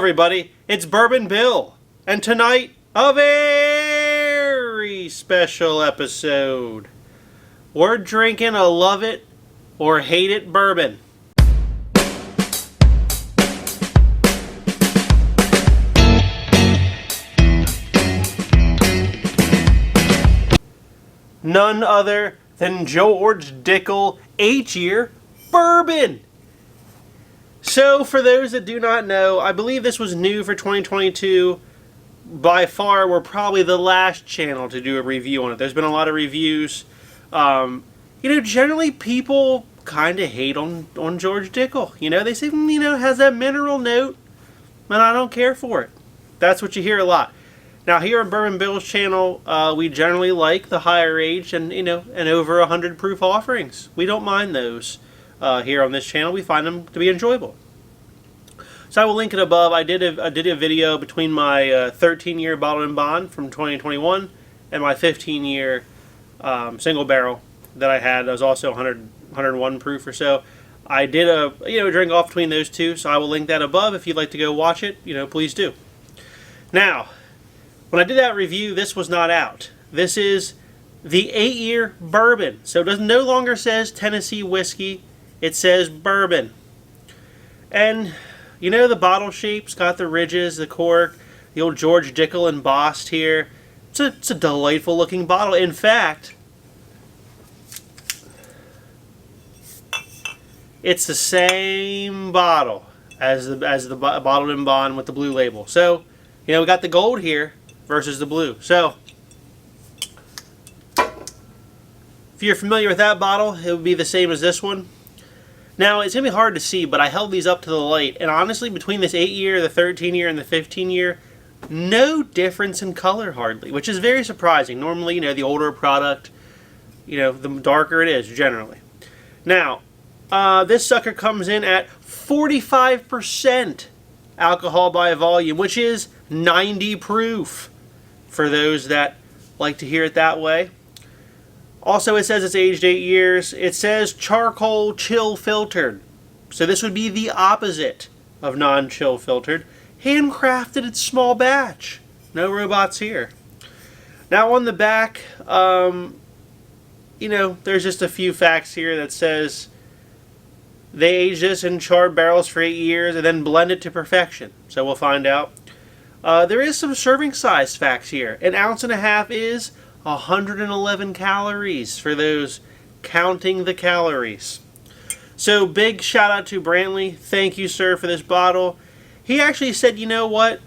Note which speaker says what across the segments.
Speaker 1: everybody, it's Bourbon Bill, and tonight, a very special episode. We're drinking a love it or hate it bourbon. None other than George Dickel 8-year bourbon. So, for those that do not know, I believe this was new for 2022. By far, we're probably the last channel to do a review on it. There's been a lot of reviews. Generally people kind of hate on George Dickel. They say, it has that mineral note, and I don't care for it. That's what you hear a lot. Now, here on Bourbon Bill's channel, we generally like the higher aged and over 100 proof offerings. We don't mind those. Here on this channel, we find them to be enjoyable. So I will link it above. I did a video between my 13-year bottle and bond from 2021 and my 15-year single barrel that I had. That was also 101 proof or so. I did a drink off between those two, so I will link that above. If you'd like to go watch it, please do. Now, when I did that review, this was not out. This is the 8-year bourbon. So it no longer says Tennessee whiskey. It says bourbon. And, the bottle shape's got the ridges, the cork, the old George Dickel embossed here. It's a delightful looking bottle. In fact, it's the same bottle as the bottled in bond with the blue label. So, we got the gold here versus the blue. So, if you're familiar with that bottle, it would be the same as this one. Now, it's going to be hard to see, but I held these up to the light, and honestly, between this 8-year, the 13-year, and the 15-year, no difference in color hardly, which is very surprising. Normally, the older product, the darker it is, generally. Now, this sucker comes in at 45% alcohol by volume, which is 90 proof, for those that like to hear it that way. Also, it says it's aged 8 years. It says charcoal chill filtered. So this would be the opposite of non-chill filtered. Handcrafted at small batch. No robots here. Now on the back, there's just a few facts here that says they aged this in charred barrels for 8 years and then blended to perfection. So we'll find out. There is some serving size facts here. 1.5 ounces is 111 calories for those counting the calories. So big shout out to Brantley. Thank you, sir, for this bottle. He actually said, you know what?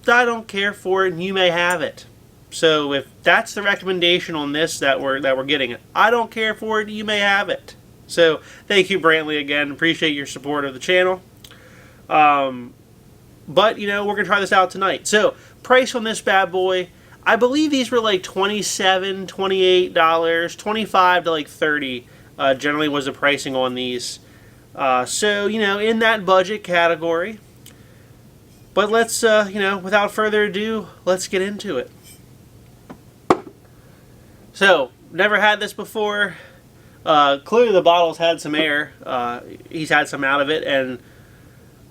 Speaker 1: I don't care for it and you may have it. So if that's the recommendation on this that we're getting it, I don't care for it, you may have it. So thank you, Brantley, again. Appreciate your support of the channel. But we're gonna try this out tonight. So price on this bad boy, I believe these were like $27, $28, $25 to like $30. Generally was the pricing on these. So in that budget category. But let's without further ado, let's get into it. So never had this before. Clearly the bottle's had some air. He's had some out of it, and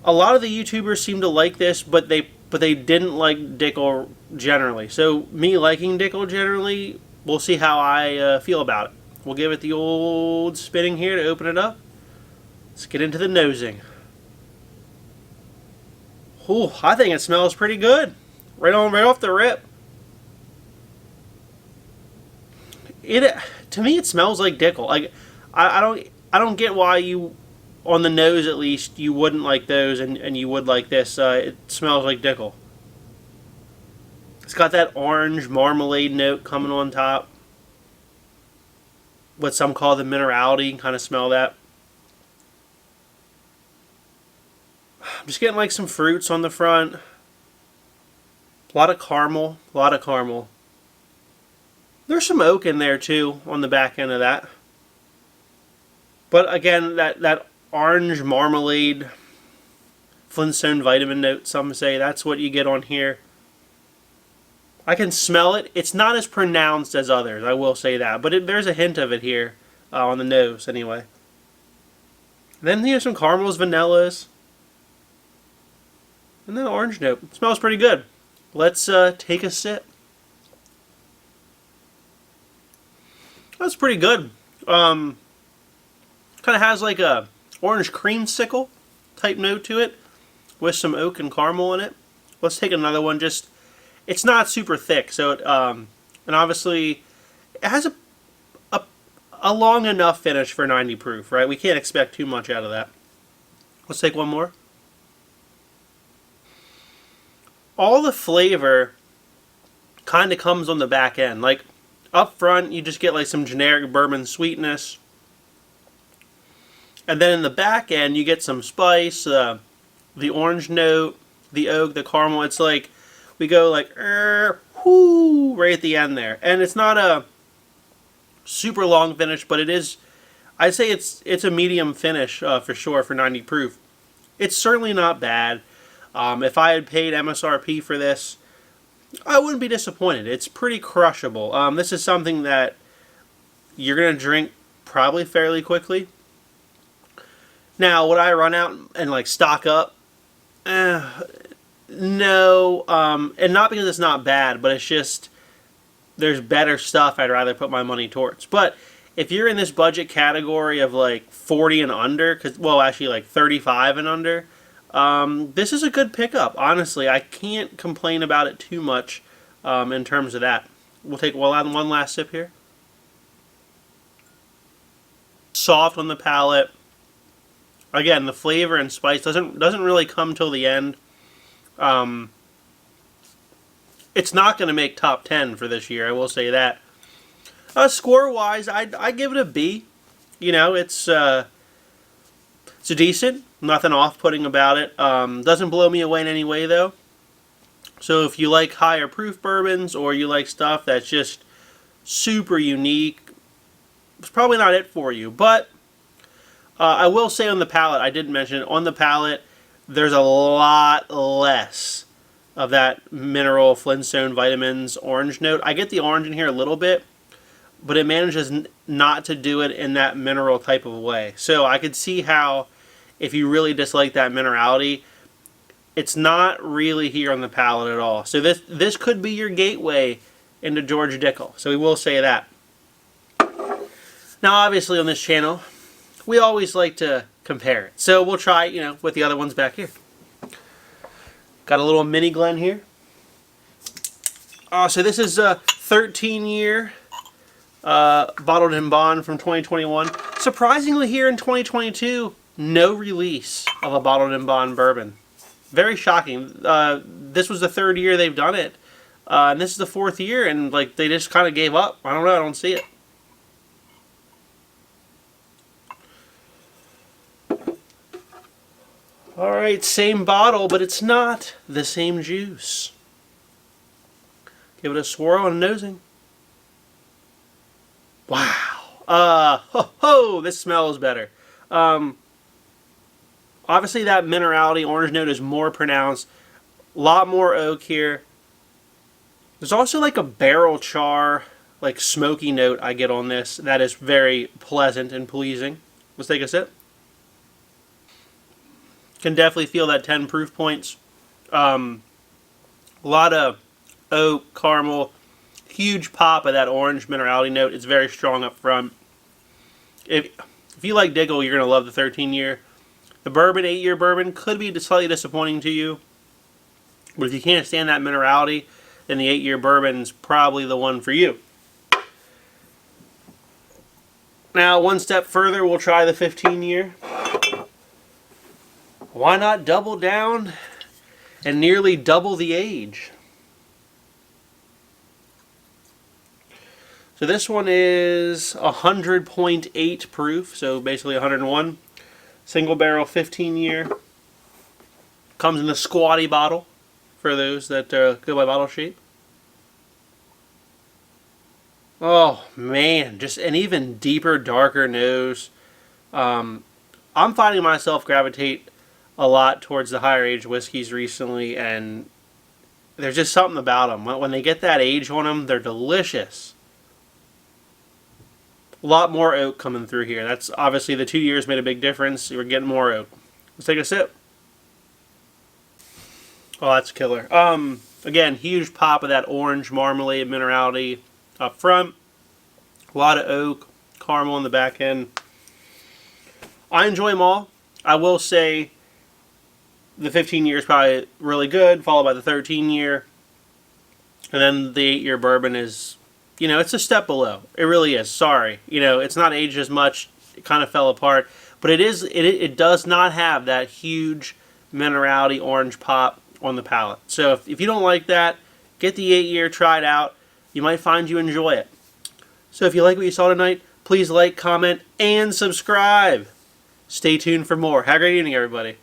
Speaker 1: a lot of the YouTubers seem to like this, but they didn't like Dickel generally. So me liking Dickel generally, we'll see how I feel about it. We'll give it the old spinning here to open it up. Let's get into the nosing. Ooh, I think it smells pretty good. Right off the rip. To me, it smells like Dickel. Like I don't get why you, on the nose at least, you wouldn't like those and you would like this. It smells like Dickel. It's got that orange marmalade note coming on top. What some call the minerality. You can kind of smell that. I'm just getting like some fruits on the front. A lot of caramel. There's some oak in there too on the back end of that. But again, that orange marmalade, Flintstone vitamin note, some say, that's what you get on here. I can smell it. It's not as pronounced as others, I will say that. But there's a hint of it here on the nose anyway. Then here's some caramels, vanillas. And then orange note. It smells pretty good. Let's take a sip. That's pretty good. Kind of has like a orange creamsicle type note to it with some oak and caramel in it. Let's take another one. Just, it's not super thick, so it, and obviously it has a long enough finish for 90 proof, right? We can't expect too much out of that. Let's take one more. All the flavor kind of comes on the back end. Like up front, you just get like some generic bourbon sweetness. And then in the back end, you get some spice, the orange note, the oak, the caramel. It's like, we go like, whoo, right at the end there. And it's not a super long finish, but it is, I'd say it's a medium finish for sure for 90 proof. It's certainly not bad. If I had paid MSRP for this, I wouldn't be disappointed. It's pretty crushable. This is something that you're going to drink probably fairly quickly. Now, would I run out and like stock up? No. And not because it's not bad, but it's just there's better stuff I'd rather put my money towards. But if you're in this budget category of like 40 and under, well, actually like 35 and under, this is a good pickup. Honestly, I can't complain about it too much in terms of that. We'll add one last sip here. Soft on the palate. Again, the flavor and spice doesn't really come till the end. It's not going to make top 10 for this year, I will say that. Score-wise, I give it a B. You know, it's decent. Nothing off-putting about it. Doesn't blow me away in any way, though. So if you like higher proof bourbons or you like stuff that's just super unique, it's probably not it for you. But I will say on the palate, I did mention it, on the palate, there's a lot less of that mineral Flintstone vitamins orange note. I get the orange in here a little bit, but it manages not to do it in that mineral type of way. So I could see how, if you really dislike that minerality, it's not really here on the palate at all. So this could be your gateway into George Dickel. So we will say that. Now, obviously, on this channel, we always like to compare it. So we'll try, you know, with the other ones back here. Got a little mini Glen here. So this is a 13-year bottled in bond from 2021. Surprisingly, here in 2022, no release of a bottled in bond bourbon. Very shocking. This was the third year they've done it, and this is the fourth year, and like they just kind of gave up. I don't know. I don't see it. Alright, same bottle, but it's not the same juice. Give it a swirl and a nosing. Wow. This smells better. Obviously that minerality orange note is more pronounced. A lot more oak here. There's also like a barrel char, like smoky note I get on this. That is very pleasant and pleasing. Let's take a sip. Can definitely feel that 10 proof points. A lot of oak, caramel, huge pop of that orange minerality note. It's very strong up front. If you like Dickel, you're going to love the 13-year. The bourbon, 8-year bourbon, could be slightly disappointing to you. But if you can't stand that minerality, then the 8-year bourbon is probably the one for you. Now, one step further, we'll try the 15-year. Why not double down and nearly double the age? So this one is 100.8 proof, so basically 101. Single barrel 15-year. Comes in the squatty bottle for those that go by bottle shape. Oh man, just an even deeper, darker nose. I'm finding myself gravitate a lot towards the higher aged whiskeys recently, and there's just something about them. When they get that age on them, they're delicious. A lot more oak coming through here. That's obviously the 2 years made a big difference. We're getting more oak. Let's take a sip. Oh, that's killer. Again, huge pop of that orange marmalade minerality up front. A lot of oak, caramel in the back end. I enjoy them all. I will say the 15 year is probably really good, followed by the 13 year. And then the 8-year bourbon is, it's a step below. It really is. Sorry. It's not aged as much. It kind of fell apart. But it does not have that huge minerality orange pop on the palate. So if you don't like that, get the 8-year, try it out. You might find you enjoy it. So if you like what you saw tonight, please like, comment, and subscribe. Stay tuned for more. Have a great evening, everybody.